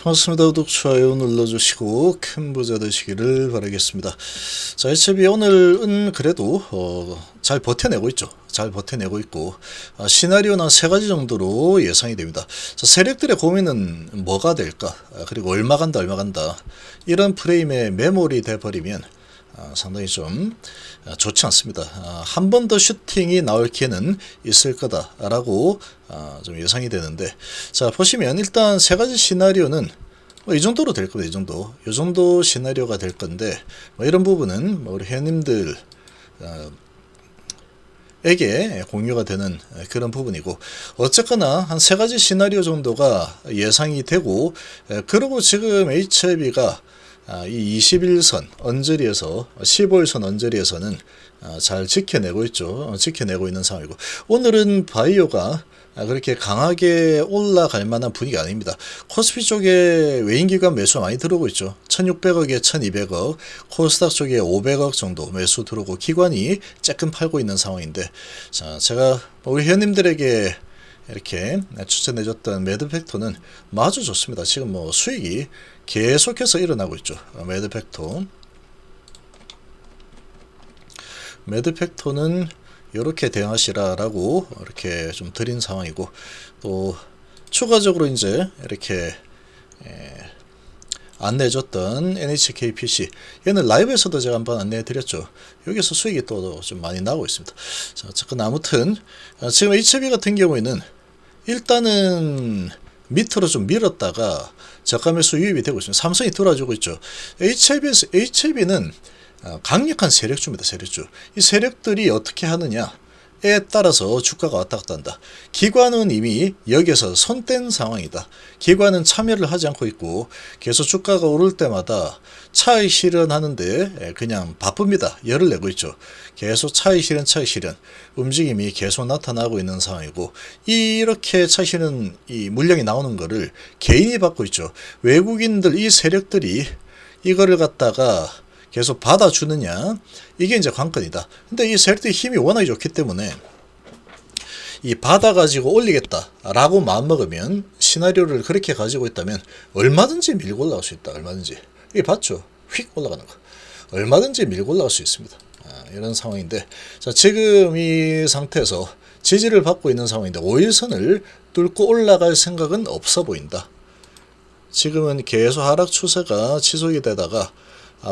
반갑습니다. 구독, 좋아요 눌러주시고 큰 부자 되시기를 바라겠습니다. 자, HB 오늘은 그래도 잘 버텨내고 있죠. 잘 버텨내고 있고 시나리오는 한 3가지 정도로 예상이 됩니다. 자, 세력들의 고민은 뭐가 될까? 그리고 얼마 간다 얼마 간다 이런 프레임에 매몰이 돼버리면 상당히 좀 좋지 않습니다. 한 번 더 슈팅이 나올 기회는 있을 거다라고 좀 예상이 되는데, 자 보시면 일단 3가지 시나리오는 이 정도로 될 겁니다. 이 정도 시나리오가 될 건데, 이런 부분은 우리 회원님들 에게 공유가 되는 그런 부분이고, 어쨌거나 한 3가지 시나리오 정도가 예상이 되고, 그리고 지금 HLB가 이 21선 언저리에서 15일선 언저리에서는 잘 지켜내고 있죠. 지켜내고 있는 상황이고, 오늘은 바이오가 그렇게 강하게 올라갈 만한 분위기가 아닙니다. 코스피 쪽에 외인기관 매수 많이 들어오고 있죠. 1600억에 1200억, 코스닥 쪽에 500억 정도 매수 들어오고 기관이 조금 팔고 있는 상황인데, 자, 제가 우리 회원님들에게 이렇게 추천해줬던 매드팩토는 아주 좋습니다. 지금 수익이 계속해서 일어나고 있죠. 매드팩토는 이렇게 대응하시라라고 이렇게 좀 드린 상황이고, 또 추가적으로 이제 이렇게 안내해줬던 NHKPC, 얘는 라이브에서도 제가 한번 안내해드렸죠. 여기서 수익이 또 좀 많이 나오고 있습니다. 자, 어쨌든 아무튼 지금 HB 같은 경우에는 일단은 밑으로 좀 밀었다가 저가 매수 유입이 되고 있습니다. 삼성이 돌아주고 있죠. HLB는 강력한 세력주입니다. 세력주. 이 세력들이 어떻게 하느냐에 따라서 주가가 왔다 갔다 한다. 기관은 이미 여기에서 손뗀 상황이다. 기관은 참여를 하지 않고 있고 계속 주가가 오를 때마다 차익 실현하는데 그냥 바쁩니다. 열을 내고 있죠. 계속 차익 실현 움직임이 계속 나타나고 있는 상황이고, 이렇게 차익 실현 이 물량이 나오는 거를 개인이 받고 있죠. 외국인들, 이 세력들이 이거를 갖다가 계속 받아주느냐, 이게 이제 관건이다. 근데 이 세력들이 힘이 워낙에 좋기 때문에 이 받아가지고 올리겠다라고 마음먹으면, 시나리오를 그렇게 가지고 있다면 얼마든지 밀고 올라갈 수 있다. 얼마든지. 이게 봤죠? 휙 올라가는 거. 얼마든지 밀고 올라갈 수 있습니다. 이런 상황인데, 자, 지금 이 상태에서 지지를 받고 있는 상황인데 5일선을 뚫고 올라갈 생각은 없어 보인다. 지금은 계속 하락 추세가 지속이 되다가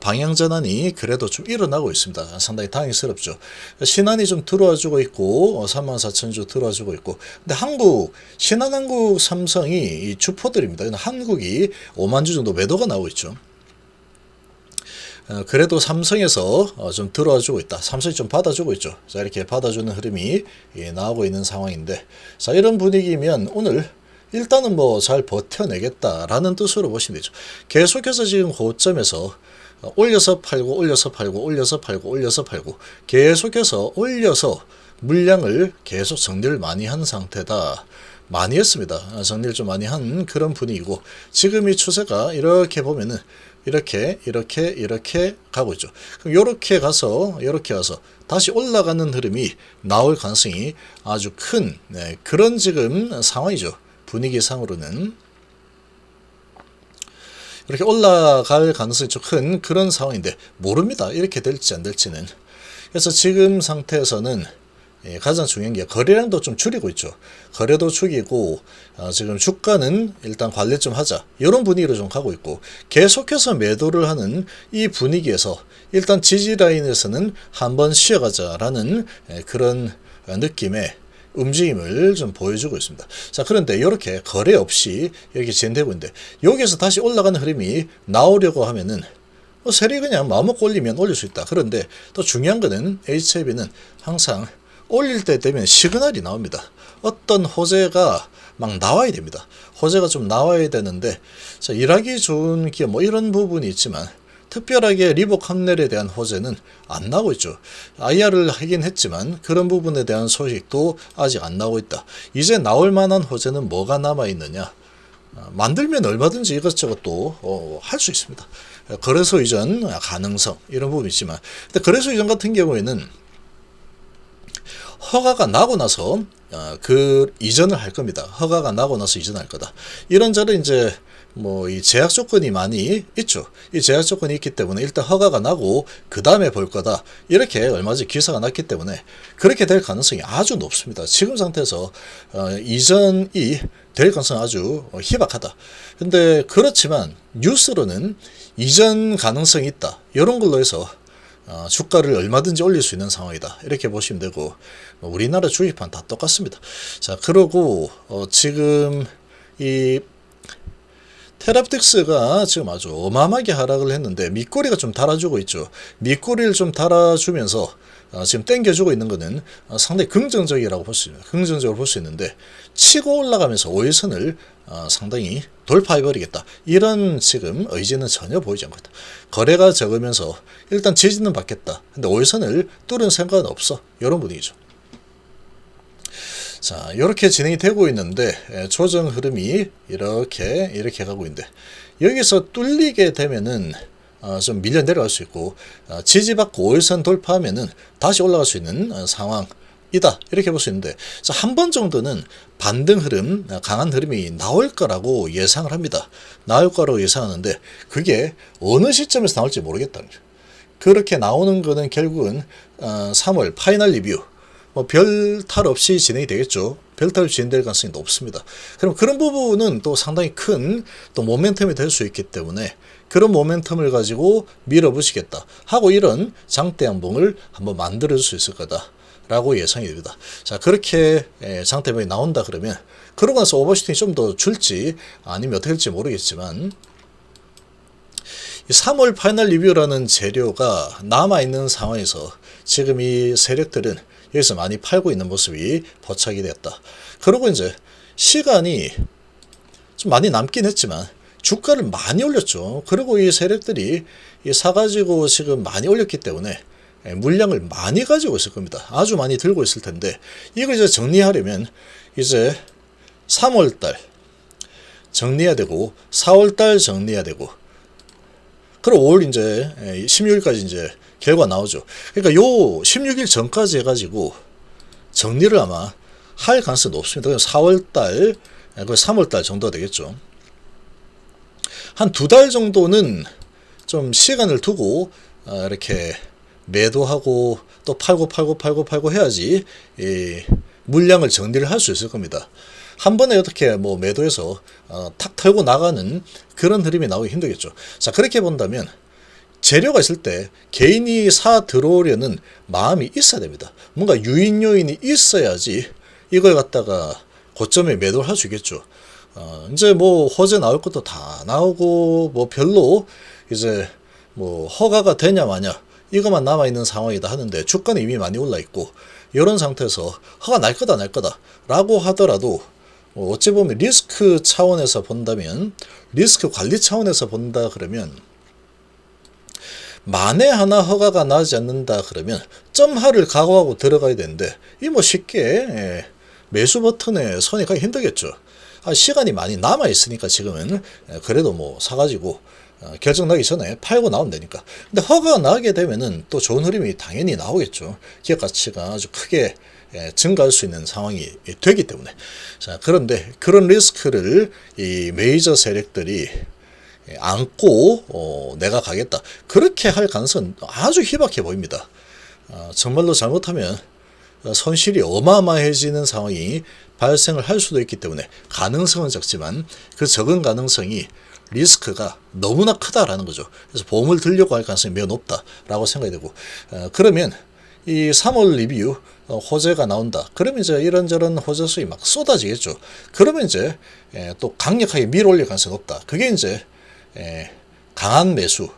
방향 전환이 그래도 좀 일어나고 있습니다. 상당히 다행스럽죠. 신한이 좀 들어와주고 있고 34,000주 들어와주고 있고, 근데 신한한국, 삼성이 이 주포들입니다. 한국이 5만 주 정도 매도가 나오고 있죠. 그래도 삼성에서 좀 들어와주고 있다. 삼성이 좀 받아주고 있죠. 자, 이렇게 받아주는 흐름이 나오고 있는 상황인데, 자, 이런 분위기면 오늘 일단은 잘 버텨내겠다라는 뜻으로 보시면 되죠. 계속해서 지금 고점에서 올려서 팔고 계속해서 올려서 물량을 계속 정리를 많이 한 상태다. 많이 했습니다. 정리를 좀 많이 한 그런 분위기고, 지금 이 추세가 이렇게 보면은 이렇게 가고 있죠. 그럼 이렇게 가서 다시 올라가는 흐름이 나올 가능성이 아주 큰 그런 지금 상황이죠. 분위기상으로는 이렇게 올라갈 가능성이 좀 큰 그런 상황인데, 모릅니다. 이렇게 될지 안 될지는. 그래서 지금 상태에서는 가장 중요한 게 거래량도 좀 줄이고 있죠. 거래도 줄이고 지금 주가는 일단 관리 좀 하자, 이런 분위기로 좀 가고 있고, 계속해서 매도를 하는 이 분위기에서 일단 지지 라인에서는 한번 쉬어가자라는 그런 느낌의 움직임을 좀 보여주고 있습니다. 자, 그런데 이렇게 거래 없이 이렇게 진행되고 있는데, 여기에서 다시 올라가는 흐름이 나오려고 하면은 세력이 그냥 마음먹고 올리면 올릴 수 있다. 그런데 또 중요한 거는 HLB는 항상 올릴 때 되면 시그널이 나옵니다. 어떤 호재가 막 나와야 됩니다. 호재가 좀 나와야 되는데, 자, 일하기 좋은 기업 이런 부분이 있지만 특별하게 리복 함넬에 대한 호재는 안 나오고 있죠. IR을 하긴 했지만 그런 부분에 대한 소식도 아직 안 나오고 있다. 이제 나올 만한 호재는 뭐가 남아 있느냐? 만들면 얼마든지 이것저것 또 할 수 있습니다. 거래소 이전 가능성, 이런 부분이 있지만, 근데 거래소 이전 같은 경우에는 허가가 나고 나서 그 이전을 할 겁니다. 허가가 나고 나서 이전할 거다. 이런저런 이제 뭐 이 제약 조건이 많이 있죠. 이 제약 조건이 있기 때문에 일단 허가가 나고 그 다음에 볼 거다. 이렇게 얼마 전에 기사가 났기 때문에 그렇게 될 가능성이 아주 높습니다. 지금 상태에서 이전이 될 가능성은 아주 희박하다. 근데 그렇지만 뉴스로는 이전 가능성이 있다. 이런 걸로 해서 주가를 얼마든지 올릴 수 있는 상황이다. 이렇게 보시면 되고 우리나라 주식판 다 똑같습니다. 자, 그러고 지금 이 테라프틱스가 지금 아주 어마어마하게 하락을 했는데 밑꼬리가 좀 달아주고 있죠. 밑꼬리를 좀 달아주면서 지금 땡겨주고 있는 것은 상당히 긍정적이라고 볼 수 있습니다. 긍정적으로 볼 수 있는데 치고 올라가면서 5일선을 상당히 돌파해버리겠다. 이런 지금 의지는 전혀 보이지 않고 있다. 거래가 적으면서 일단 지지는 받겠다. 근데 5일선을 뚫은 생각은 없어. 이런 분위기죠. 자, 이렇게 진행이 되고 있는데 조정 흐름이 이렇게 가고 있는데 여기서 뚫리게 되면은 좀 밀려 내려갈 수 있고 지지받고 5일선 돌파하면은 다시 올라갈 수 있는 상황이다. 이렇게 볼 수 있는데 한 번 정도는 반등 흐름, 강한 흐름이 나올 거라고 예상을 합니다. 나올 거라고 예상하는데 그게 어느 시점에서 나올지 모르겠다는 거죠. 그렇게 나오는 거는 결국은 3월 파이널 리뷰 뭐 별 탈 없이 진행이 되겠죠. 별 탈 없이 진행될 가능성이 높습니다. 그럼 그런 부분은 또 상당히 큰 또 모멘텀이 될 수 있기 때문에 그런 모멘텀을 가지고 밀어붙이겠다 하고 이런 장대 양봉을 한번 만들어줄 수 있을 거다 라고 예상이 됩니다. 자, 그렇게 장대 양봉이 나온다 그러면 그러고 나서 오버슈팅이 좀 더 줄지 아니면 어떻게 될지 모르겠지만 3월 파이널 리뷰라는 재료가 남아있는 상황에서 지금 이 세력들은 여기서 많이 팔고 있는 모습이 포착이 됐다. 그리고 이제 시간이 좀 많이 남긴 했지만 주가를 많이 올렸죠. 그리고 이 세력들이 사가지고 지금 많이 올렸기 때문에 물량을 많이 가지고 있을 겁니다. 아주 많이 들고 있을 텐데 이걸 이제 정리하려면 이제 3월달 정리해야 되고 4월달 정리해야 되고 그리고 5월 이제 16일까지 이제 결과 나오죠. 그러니까 요 16일 전까지 해가지고 정리를 아마 할 가능성이 높습니다. 4월달, 3월달 정도가 되겠죠. 한 2달 정도는 좀 시간을 두고 이렇게 매도하고 또 팔고 해야지 물량을 정리를 할 수 있을 겁니다. 한 번에 어떻게 뭐 매도해서 탁 털고 나가는 그런 흐름이 나오기 힘들겠죠. 자, 그렇게 본다면 재료가 있을 때 개인이 사 들어오려는 마음이 있어야 됩니다. 뭔가 유인 요인이 있어야지 이걸 갖다가 고점에 매도를 할 수 있겠죠. 이제 뭐 호재 나올 것도 다 나오고 뭐 별로 이제 뭐 허가가 되냐 마냐 이것만 남아 있는 상황이다 하는데 주가는 이미 많이 올라 있고 이런 상태에서 허가 날 거다라고 하더라도 어찌 보면 리스크 차원에서 본다면 리스크 관리 차원에서 본다 그러면 만에 하나 허가가 나지 않는다 그러면 점하를 각오하고 들어가야 되는데 이 뭐 쉽게 매수 버튼에 손이 가기 힘들겠죠. 시간이 많이 남아 있으니까 지금은 그래도 뭐 사가지고 결정 나기 전에 팔고 나오면 되니까. 근데 허가가 나게 되면은 또 좋은 흐름이 당연히 나오겠죠. 기업 가치가 아주 크게 증가할 수 있는 상황이 되기 때문에. 자, 그런데 그런 리스크를 이 메이저 세력들이 안고 내가 가겠다 그렇게 할 가능성은 아주 희박해 보입니다. 정말로 잘못하면 손실이 어마어마해지는 상황이 발생을 할 수도 있기 때문에 가능성은 적지만 그 적은 가능성이 리스크가 너무나 크다라는 거죠. 그래서 보험을 들려고 할 가능성이 매우 높다라고 생각이 되고 그러면 이 3월 리뷰 호재가 나온다. 그러면 이제 이런저런 호재 수익이 막 쏟아지겠죠. 그러면 이제 또 강력하게 밀어올릴 가능성이 높다. 그게 이제 강한 매수,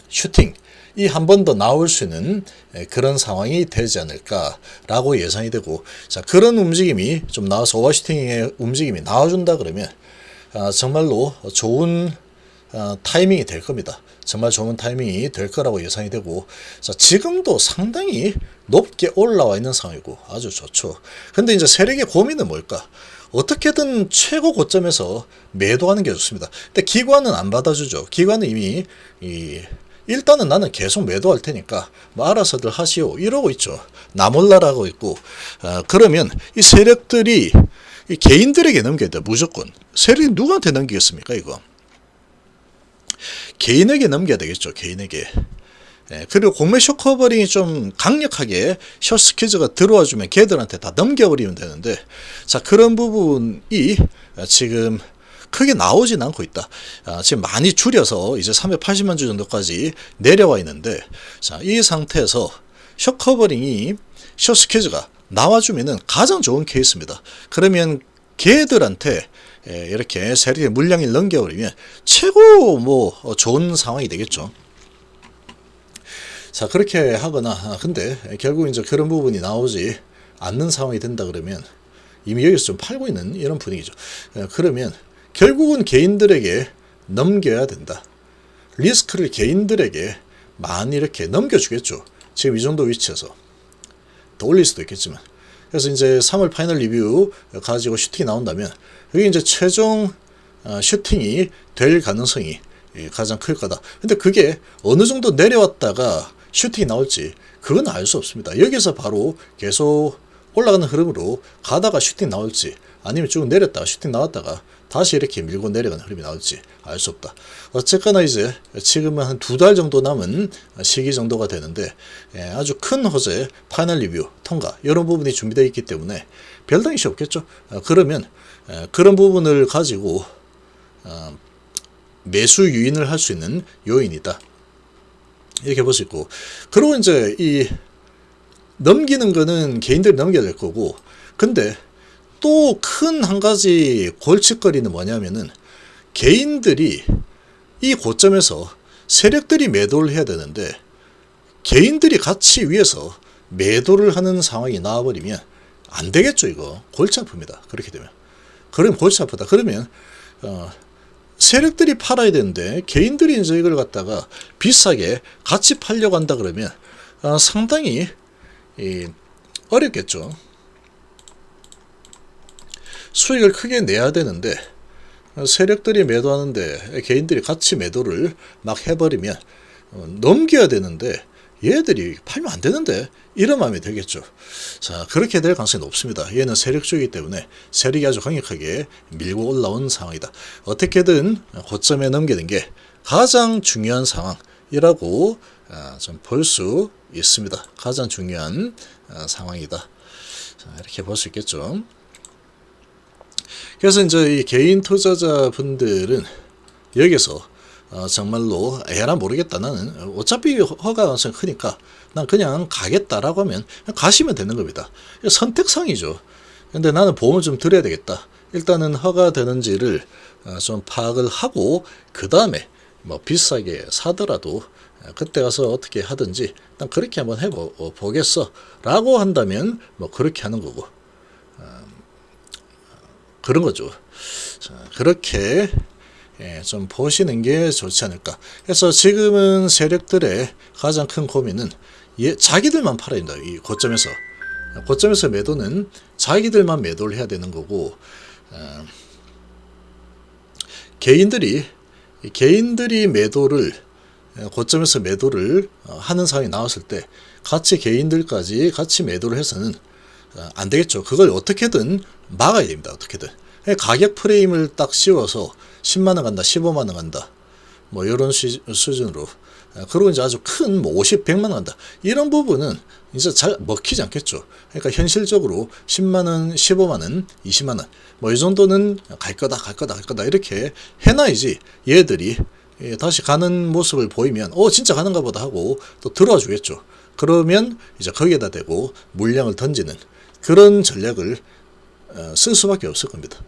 슈팅 이 한 번 더 나올 수 있는 그런 상황이 되지 않을까라고 예상이 되고 자 그런 움직임이 좀 나와서 오버슈팅의 움직임이 나와준다 그러면 정말로 좋은 타이밍이 될 겁니다. 정말 좋은 타이밍이 될 거라고 예상이 되고 자 지금도 상당히 높게 올라와 있는 상황이고 아주 좋죠. 근데 이제 세력의 고민은 뭘까? 어떻게든 최고 고점에서 매도하는 게 좋습니다. 근데 기관은 안 받아주죠. 기관은 이미 일단은 나는 계속 매도할 테니까 뭐 알아서들 하시오 이러고 있죠. 나 몰라라고 있고 그러면 이 세력들이 이 개인들에게 넘겨야 돼. 무조건. 세력이 누구한테 넘기겠습니까 이거. 개인에게 넘겨야 되겠죠. 개인에게. 예, 그리고 공매 쇼커버링이 좀 강력하게 숏스퀴즈가 들어와주면 걔들한테 다 넘겨버리면 되는데, 자, 그런 부분이 지금 크게 나오진 않고 있다. 지금 많이 줄여서 이제 380만 주 정도까지 내려와 있는데, 자, 이 상태에서 숏커버링이 숏스퀴즈가 나와주면은 가장 좋은 케이스입니다. 그러면 걔들한테 이렇게 세력의 물량을 넘겨버리면 최고 뭐 좋은 상황이 되겠죠. 자, 그렇게 하거나, 근데 결국 이제 그런 부분이 나오지 않는 상황이 된다 그러면 이미 여기서 좀 팔고 있는 이런 분위기죠. 그러면 결국은 개인들에게 넘겨야 된다. 리스크를 개인들에게 많이 이렇게 넘겨주겠죠. 지금 이 정도 위치에서 더 올릴 수도 있겠지만. 그래서 이제 3월 파이널 리뷰 가지고 슈팅이 나온다면 여기 이제 최종 슈팅이 될 가능성이 가장 클 거다. 근데 그게 어느 정도 내려왔다가 슈팅이 나올지 그건 알 수 없습니다. 여기서 바로 계속 올라가는 흐름으로 가다가 슈팅 나올지, 아니면 쭉 내렸다가 슈팅 나왔다가 다시 이렇게 밀고 내려가는 흐름이 나올지 알 수 없다. 어쨌거나 이제 지금은 한 2달 정도 남은 시기 정도가 되는데, 아주 큰 호재 파이널 리뷰 통과 이런 부분이 준비되어 있기 때문에 별다른 이슈 없겠죠. 그러면 그런 부분을 가지고 매수 유인을 할 수 있는 요인이다. 이렇게 볼 수 있고, 그리고 이제 이 넘기는 거는 개인들이 넘겨야 될 거고, 근데 또 큰 한 가지 골칫거리는 뭐냐면은 개인들이 이 고점에서 세력들이 매도를 해야 되는데 개인들이 같이 위에서 매도를 하는 상황이 나와버리면 안 되겠죠. 이거 골치 아픕니다. 그렇게 되면. 그러면 골치 아프다. 그러면 세력들이 팔아야 되는데 개인들이 이제 이걸 갖다가 비싸게 같이 팔려고 한다 그러면 상당히 어렵겠죠. 수익을 크게 내야 되는데 세력들이 매도하는데 개인들이 같이 매도를 막 해버리면 넘겨야 되는데 얘들이 팔면 안 되는데 이런 마음이 들겠죠. 자, 그렇게 될 가능성이 높습니다. 얘는 세력주이기 때문에 세력이 아주 강력하게 밀고 올라온 상황이다. 어떻게든 고점에 넘기는 게 가장 중요한 상황이라고 좀 볼 수 있습니다. 가장 중요한 상황이다. 자, 이렇게 볼 수 있겠죠. 그래서 이제 이 개인 투자자분들은 여기서 정말로 에라 모르겠다, 나는 어차피 허가 가능성이 크니까 난 그냥 가겠다라고 하면 가시면 되는 겁니다. 선택상이죠. 근데 나는 보험을 좀 드려야 되겠다. 일단은 허가되는지를 좀 파악을 하고 그 다음에 뭐 비싸게 사더라도 그때 가서 어떻게 하든지 난 그렇게 한번 해보겠어 라고 한다면 뭐 그렇게 하는 거고, 그런 거죠. 자, 그렇게 좀 보시는 게 좋지 않을까. 그래서 지금은 세력들의 가장 큰 고민은 자기들만 팔아야 된다. 이 고점에서 매도는 자기들만 매도를 해야 되는 거고, 개인들이 매도를 고점에서 매도를 하는 상황이 나왔을 때 같이 개인들까지 같이 매도를 해서는 안 되겠죠. 그걸 어떻게든 막아야 됩니다. 어떻게든 가격 프레임을 딱 씌워서 10만원 간다, 15만원 간다, 뭐 이런 수준으로, 그리고 이제 아주 큰 뭐 50, 100만원 간다, 이런 부분은 이제 잘 먹히지 않겠죠. 그러니까 현실적으로 10만원, 15만원, 20만원 뭐 이 정도는 갈 거다 이렇게 해놔야지 얘들이 다시 가는 모습을 보이면 진짜 가는가 보다 하고 또 들어와 주겠죠. 그러면 이제 거기에다 대고 물량을 던지는 그런 전략을 쓸 수밖에 없을 겁니다.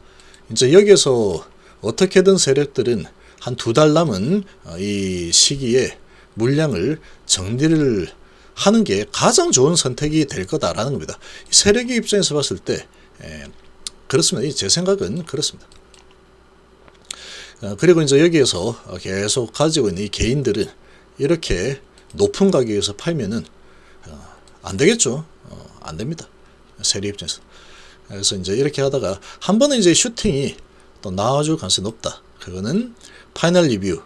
이제 여기에서 어떻게든 세력들은 한 2달 남은 이 시기에 물량을 정리를 하는 게 가장 좋은 선택이 될 거다라는 겁니다. 세력의 입장에서 봤을 때 그렇습니다. 제 생각은 그렇습니다. 그리고 이제 여기에서 계속 가지고 있는 이 개인들은 이렇게 높은 가격에서 팔면은 안 되겠죠. 안 됩니다. 세력 입장에서. 그래서 이제 이렇게 하다가 한 번은 이제 슈팅이 또 나와줄 가능성이 높다. 그거는 파이널 리뷰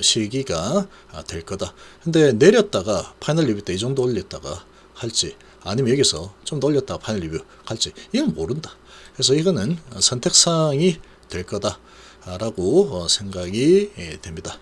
시기가 될 거다. 근데 내렸다가 파이널 리뷰 때 이 정도 올렸다가 할지, 아니면 여기서 좀 더 올렸다가 파이널 리뷰 갈지, 이건 모른다. 그래서 이거는 선택사항이 될 거다라고 생각이 됩니다.